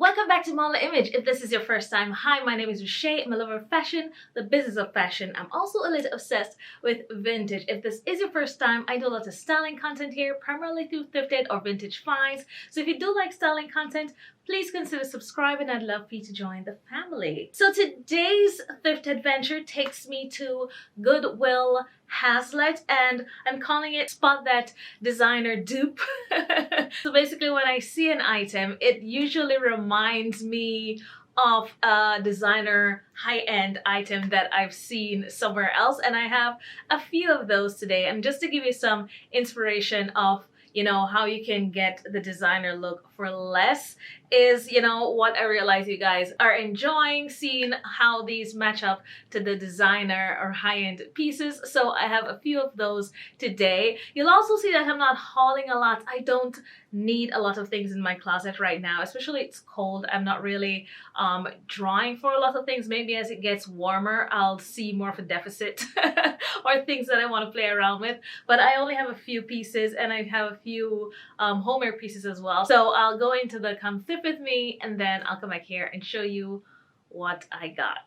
Welcome back to Model Image. If this is your first time, hi, my name is RUSHAE. I'm a lover of fashion, the business of fashion. I'm also a little obsessed with vintage. If this is your first time, I do a lot of styling content here, primarily through thrifted or vintage finds. So if you do like styling content, please consider subscribing. I'd love for you to join the family. So today's thrift adventure takes me to Goodwill Hazlet, and I'm calling it Spot That Designer Dupe. So basically when I see an item, it usually reminds me of a designer high-end item that I've seen somewhere else, and I have a few of those today. And just to give you some inspiration of how you can get the designer look for less is, what I realize you guys are enjoying, seeing how these match up to the designer or high-end pieces. So I have a few of those today. You'll also see that I'm not hauling a lot. I don't need a lot of things in my closet right now, especially it's cold. I'm not really drawing for a lot of things. Maybe as it gets warmer, I'll see more of a deficit or things that I want to play around with. But I only have a few pieces, and I have a few homeware pieces as well. So I'll go into the come thrift with me, and then I'll come back here and show you what I got.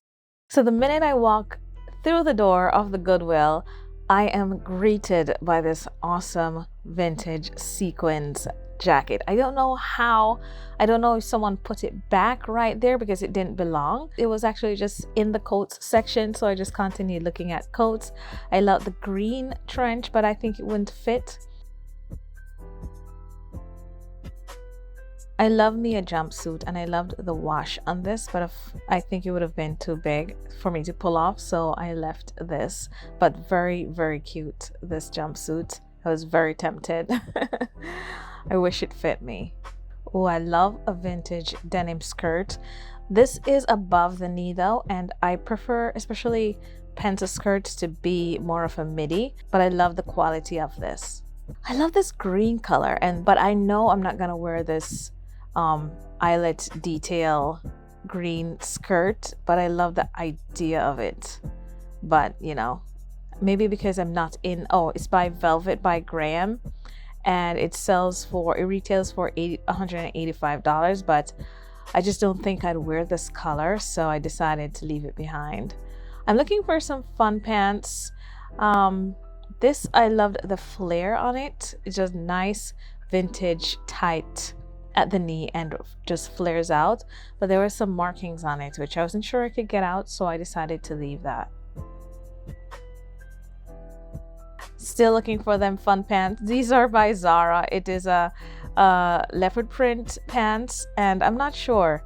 So the minute I walk through the door of the Goodwill, I am greeted by this awesome vintage sequins jacket. I don't know how. I don't know if someone put it back right there because it didn't belong. It was actually just in the coats section, so I just continued looking at coats. I love the green trench, but I think it wouldn't fit. I love me a jumpsuit, and I loved the wash on this, but I think it would have been too big for me to pull off, so I left this. But very, very cute, this jumpsuit. I was very tempted. I wish it fit me. Oh, I love a vintage denim skirt. This is above the knee though, and I prefer especially pencil skirts to be more of a midi, but I love the quality of this. I love this green color, but I know I'm not gonna wear this eyelet detail green skirt, but I love the idea of it. But maybe because I'm not in, it's by Velvet by Graham, and it retails for $185, but I just don't think I'd wear this color, so I decided to leave it behind. I'm looking for some fun pants. This, I loved the flare on it. It's just nice vintage tight at the knee and just flares out, but there were some markings on it which I wasn't sure I could get out, so I decided to leave that. Still looking for them fun pants. These are by Zara. It is a leopard print pants, and I'm not sure.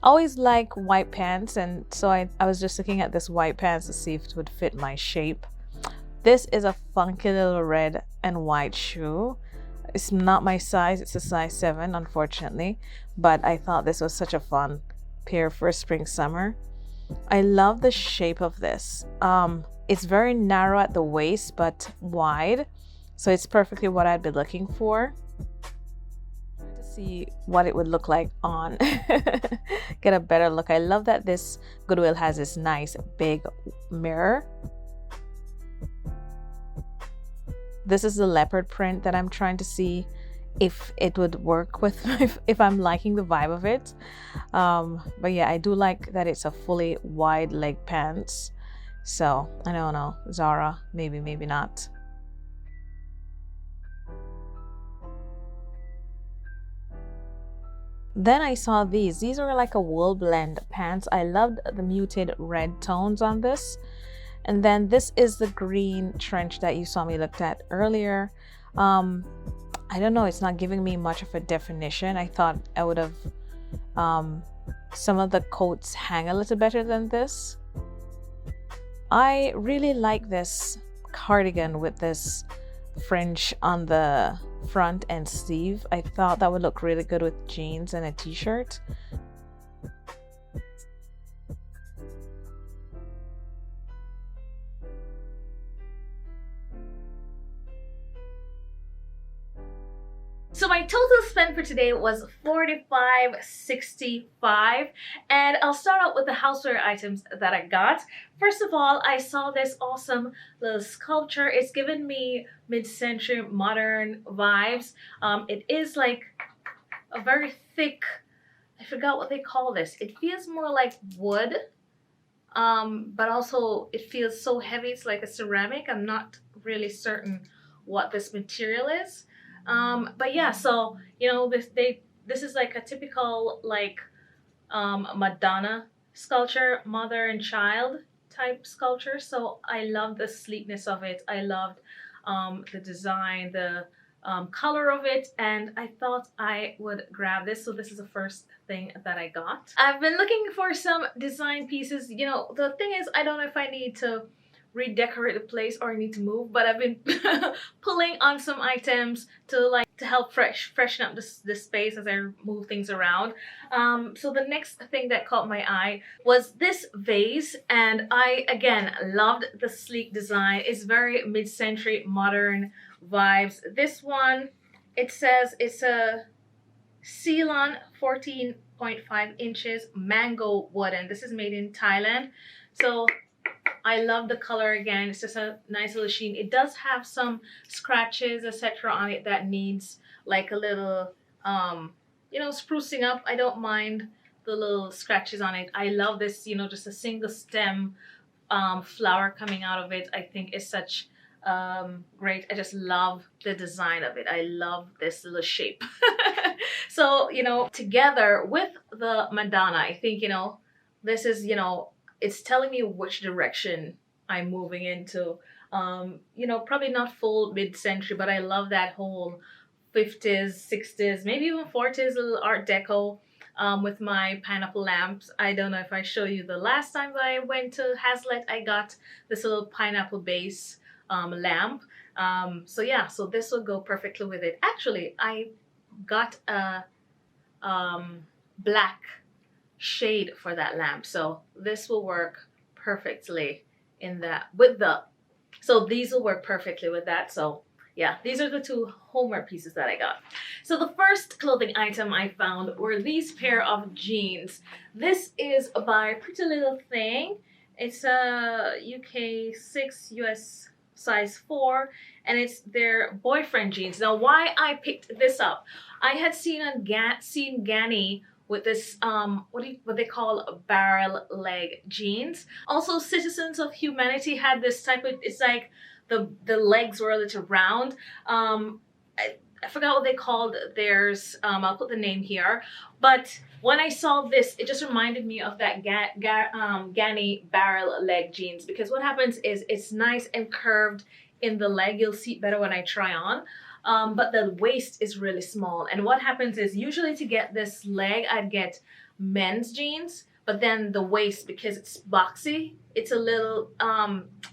Always like white pants, and so I was just looking at this white pants to see if it would fit my shape. This is a funky little red and white shoe. It's not my size. It's a size 7, unfortunately, but I thought this was such a fun pair for spring summer. I love the shape of this. It's very narrow at the waist but wide, so it's perfectly what I'd be looking for. To see what it would look like on. Get a better look. I love that this Goodwill has this nice big mirror. This is the leopard print that I'm trying to see if it would work with if I'm liking the vibe of it. But yeah, I do like that it's a fully wide leg pants. So I don't know, Zara, maybe not. Then I saw these are like a wool blend pants. I loved the muted red tones on this. And then this is the green trench that you saw me looked at earlier. I don't know, it's not giving me much of a definition. I thought I would have some of the coats hang a little better than this. I really like this cardigan with this fringe on the front and sleeve. I thought that would look really good with jeans and a t-shirt. So my total spend for today was $45.65, and I'll start out with the houseware items that I got. First of all, I saw this awesome little sculpture. It's given me mid-century modern vibes. It is like a very thick, I forgot what they call this. It feels more like wood, but also it feels so heavy. It's like a ceramic. I'm not really certain what this material is. But yeah, so you know, this is like a typical like Madonna sculpture, mother and child type sculpture. So I love the sleekness of it. I loved the design, the color of it, and I thought I would grab this. So this is the first thing that I got. I've been looking for some design pieces. You know, the thing is, I don't know if I need to redecorate the place or I need to move, but I've been pulling on some items to help freshen up the space as I move things around. So the next thing that caught my eye was this vase, and I again loved the sleek design. It's very mid-century modern vibes. This one, it says it's a Ceylon 14.5 inches mango wooden. This is made in Thailand. So I love the color again. It's just a nice little sheen. It does have some scratches, etc. on it that needs like a little, you know, sprucing up. I don't mind the little scratches on it. I love this, you know, just a single stem flower coming out of it. I think is such great. I just love the design of it. I love this little shape. So, you know, together with the Madonna, I think, you know, this is, you know, it's telling me which direction I'm moving into. You know, probably not full mid-century, but I love that whole 50s, 60s, maybe even 40s little art deco with my pineapple lamps. I don't know if I show you the last time that I went to Hazlitt, I got this little pineapple base lamp. So yeah, so this will go perfectly with it. Actually, I got a black shade for that lamp, so this will work perfectly in that with the, so these will work perfectly with that. So yeah, these are the two homeware pieces that I got. So the first clothing item I found were these pair of jeans. This is by Pretty Little Thing. It's a UK 6, US size 4, and it's their boyfriend jeans. Now, why I picked this up, I had seen Ganni with this what they call barrel leg jeans. Also, Citizens of Humanity had this type of, it's like the legs were a little round. I forgot what they called theirs. I'll put the name here. But when I saw this, it just reminded me of that Ganni barrel leg jeans, because what happens is it's nice and curved in the leg. You'll see it better when I try on. But the waist is really small. And what happens is usually to get this leg, I'd get men's jeans, but then the waist, because it's boxy, it's a little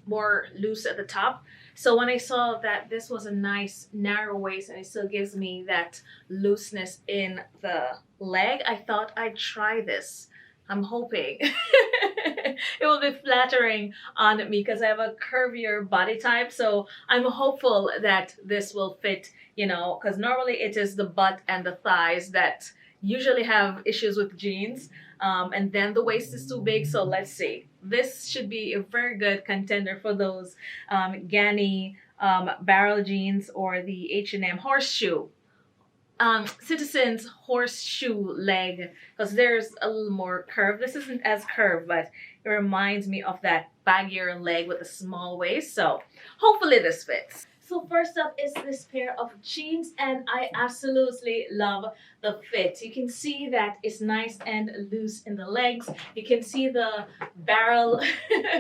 more loose at the top. So when I saw that this was a nice narrow waist and it still gives me that looseness in the leg, I thought I'd try this. I'm hoping it will be flattering on me because I have a curvier body type. So I'm hopeful that this will fit, you know, because normally it is the butt and the thighs that usually have issues with jeans. And then the waist is too big. So let's see. This should be a very good contender for those Ganni barrel jeans or the H&M horseshoe. Citizens horseshoe leg, because there's a little more curve. This isn't as curved, but it reminds me of that baggier leg with a small waist. So hopefully this fits. So first up is this pair of jeans, and I absolutely love the fit. You can see that it's nice and loose in the legs. You can see the barrel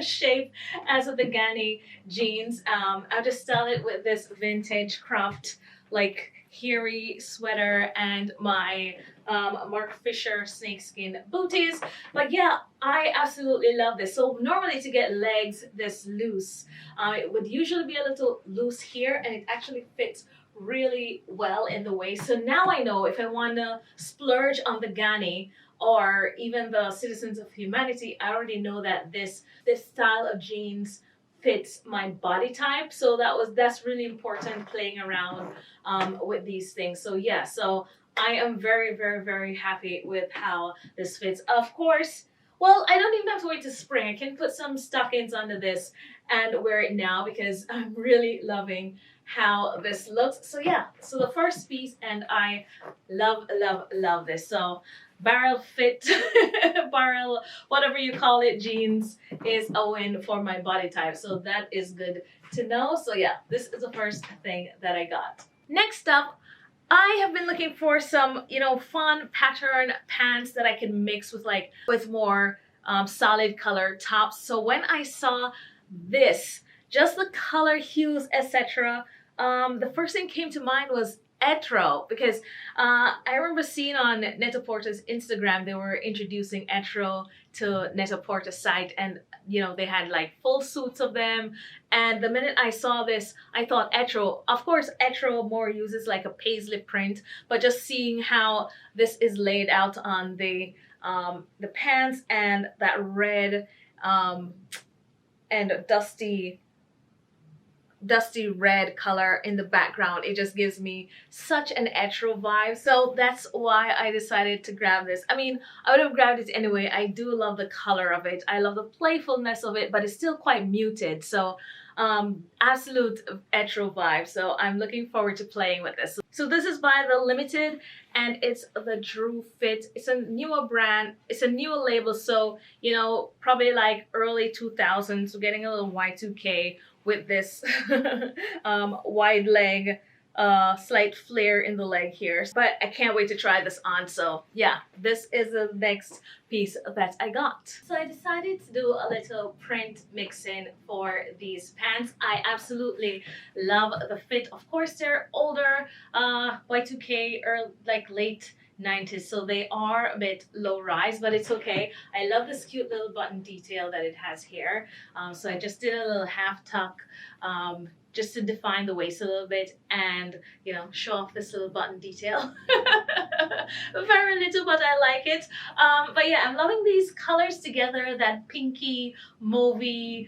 shape as of the Ganni jeans. I just styled it with this vintage cropped like hairy sweater and my Mark Fisher snakeskin booties. But yeah, I absolutely love this. So normally to get legs this loose, it would usually be a little loose here, and it actually fits really well in the waist. So now I know if I want to splurge on the Ganni or even the Citizens of Humanity, I already know that this style of jeans fits my body type. So that's really important, playing around with these things. So yeah, so I am very, very, very happy with how this fits. Of course, well, I don't even have to wait to spring. I can put some stockings under this and wear it now because I'm really loving how this looks. So yeah, so the first piece, and I love, love, love this. So barrel fit, barrel, whatever you call it, jeans is a win for my body type. So that is good to know. So yeah, this is the first thing that I got. Next up, I have been looking for some, you know, fun pattern pants that I can mix with like with more solid color tops. So when I saw this, just the color hues, etc., the first thing came to mind was Etro, because I remember seeing on Net-a-Porter's Instagram they were introducing Etro to Net-a-Porter's site, and you know they had like full suits of them. And the minute I saw this, I thought Etro. Of course, Etro more uses like a paisley print, but just seeing how this is laid out on the pants and that red and dusty red color in the background, it just gives me such an Etro vibe. So that's why I decided to grab this. I mean, I would have grabbed it anyway. I do love the color of it. I love the playfulness of it, but it's still quite muted. So absolute Etro vibe. So I'm looking forward to playing with this. So this is by The Limited, and it's the Drew Fit. It's a newer brand. It's a newer label. So, you know, probably like early 2000s. So getting a little Y2K with this wide leg, slight flare in the leg here. But I can't wait to try this on. So yeah, this is the next piece that I got. So I decided to do a little print mixing for these pants. I absolutely love the fit. Of course, they're older, Y2K or like late 90s, so they are a bit low rise, but it's okay. I love this cute little button detail that it has here. So I just did a little half tuck just to define the waist a little bit and, you know, show off this little button detail. Very little, but I like it. But yeah, I'm loving these colors together, that pinky, mauvey,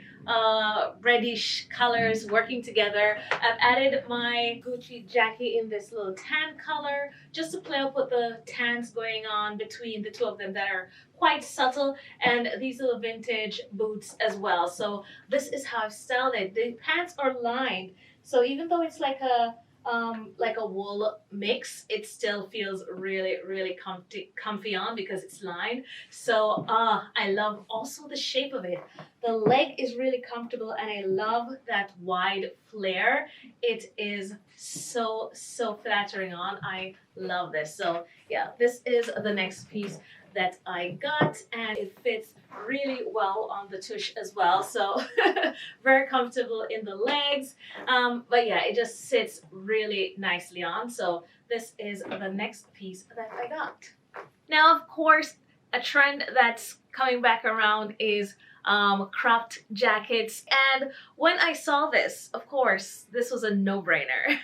reddish colors working together. I've added my Gucci jacket in this little tan color just to play up with the tans going on between the two of them that are quite subtle, and these little vintage boots as well. So this is how I've styled it. The pants are lined, so even though it's like a wool mix, it still feels really, really comfy on because it's lined. So I love also the shape of it. The leg is really comfortable, and I love that wide flare. It is so flattering on. I love this. So yeah, this is the next piece that I got, and it fits really well on the tush as well. So very comfortable in the legs. But yeah, it just sits really nicely on. So this is the next piece that I got. Now, of course, a trend that's coming back around is cropped jackets. And when I saw this, of course, this was a no-brainer.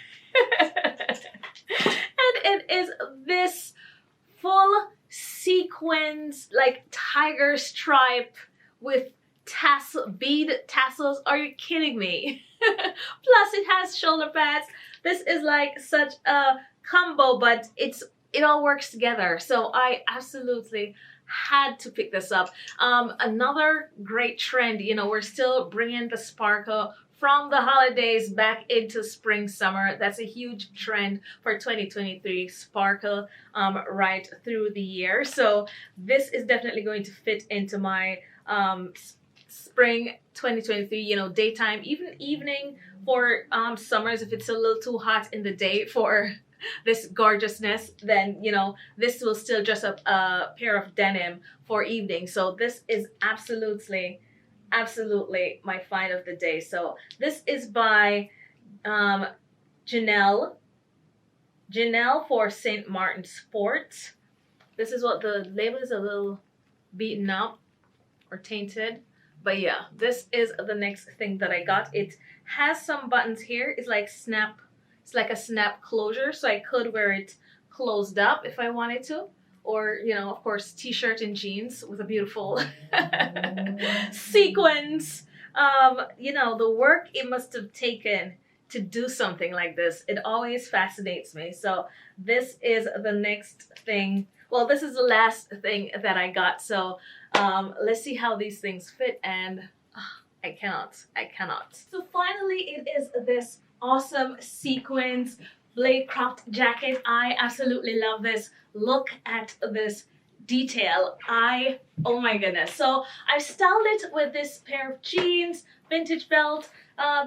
And it is this full sequins, like tiger stripe with bead tassels. Are you kidding me? Plus it has shoulder pads. This is like such a combo, but it all works together. So I absolutely had to pick this up. Another great trend, you know, we're still bringing the sparkle from the holidays back into spring, summer. That's a huge trend for 2023, sparkle right through the year. So this is definitely going to fit into my spring 2023, you know, daytime, even evening for summers. If it's a little too hot in the day for this gorgeousness, then, you know, this will still dress up a pair of denim for evening. So this is absolutely my find of the day. So this is by Janelle for St. Martin Sport. This is what the label is, a little beaten up or tainted. But yeah, this is the next thing that I got. It has some buttons here. It's like a snap closure, so I could wear it closed up if I wanted to. Or, you know, of course, t-shirt and jeans with a beautiful sequins. You know, the work it must have taken to do something like this. It always fascinates me. So this is the next thing. Well, this is the last thing that I got. So let's see how these things fit, and I cannot. So finally, it is this awesome sequins blade cropped jacket. I absolutely love this. Look at this detail. Oh my goodness. So I've styled it with this pair of jeans, vintage belt,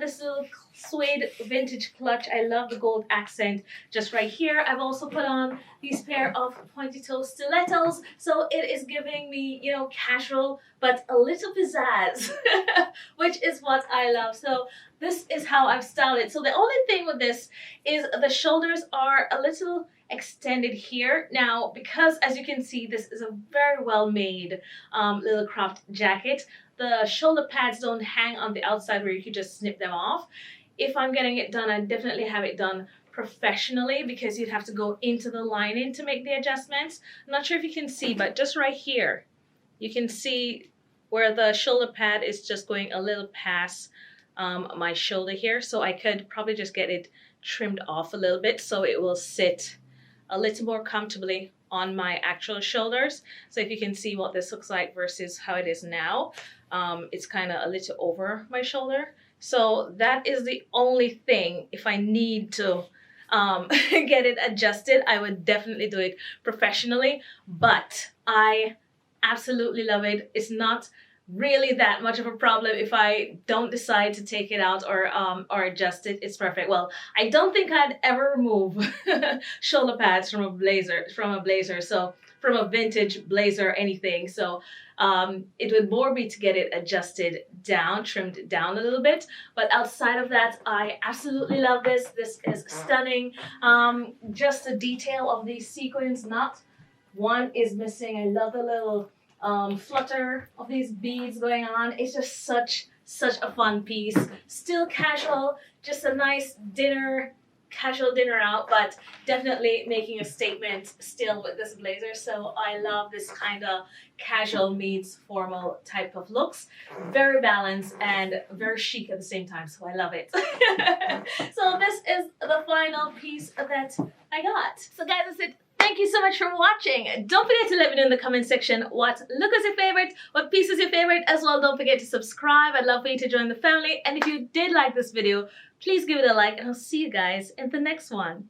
this little suede vintage clutch. I love the gold accent just right here. I've also put on these pair of pointy toe stilettos, so it is giving me, you know, casual but a little pizzazz, which is what I love. So this is how I've styled it. So the only thing with this is the shoulders are a little extended here. Now, because as you can see, this is a very well made little cropped jacket. The shoulder pads don't hang on the outside where you could just snip them off. If I'm getting it done, I definitely have it done professionally, because you'd have to go into the lining to make the adjustments. I'm not sure if you can see, but just right here, you can see where the shoulder pad is just going a little past my shoulder here. So I could probably just get it trimmed off a little bit so it will sit a little more comfortably on my actual shoulders. So if you can see what this looks like versus how it is now, it's kind of a little over my shoulder. So that is the only thing. If I need to get it adjusted, I would definitely do it professionally, but I absolutely love it. It's not really that much of a problem if I don't decide to take it out or adjust it. It's perfect. Well, I don't think I'd ever remove shoulder pads from a blazer, so from a vintage blazer or anything. So it would more be to get it adjusted down, trimmed down a little bit. But outside of that, I absolutely love this. This is stunning. Just the detail of these sequins, not one is missing. I love the little flutter of these beads going on. It's just such a fun piece. Still casual, just a nice casual dinner out, but definitely making a statement still with this blazer. So I love this kind of casual meets formal type of looks. Very balanced and very chic at the same time, so I love it. So this is the final piece that I got. So guys, that's it. Thank you so much for watching. Don't forget to let me know in the comment section what look is your favorite, what piece is your favorite as well. Don't forget to subscribe. I'd love for you to join the family. And if you did like this video, please give it a like, and I'll see you guys in the next one.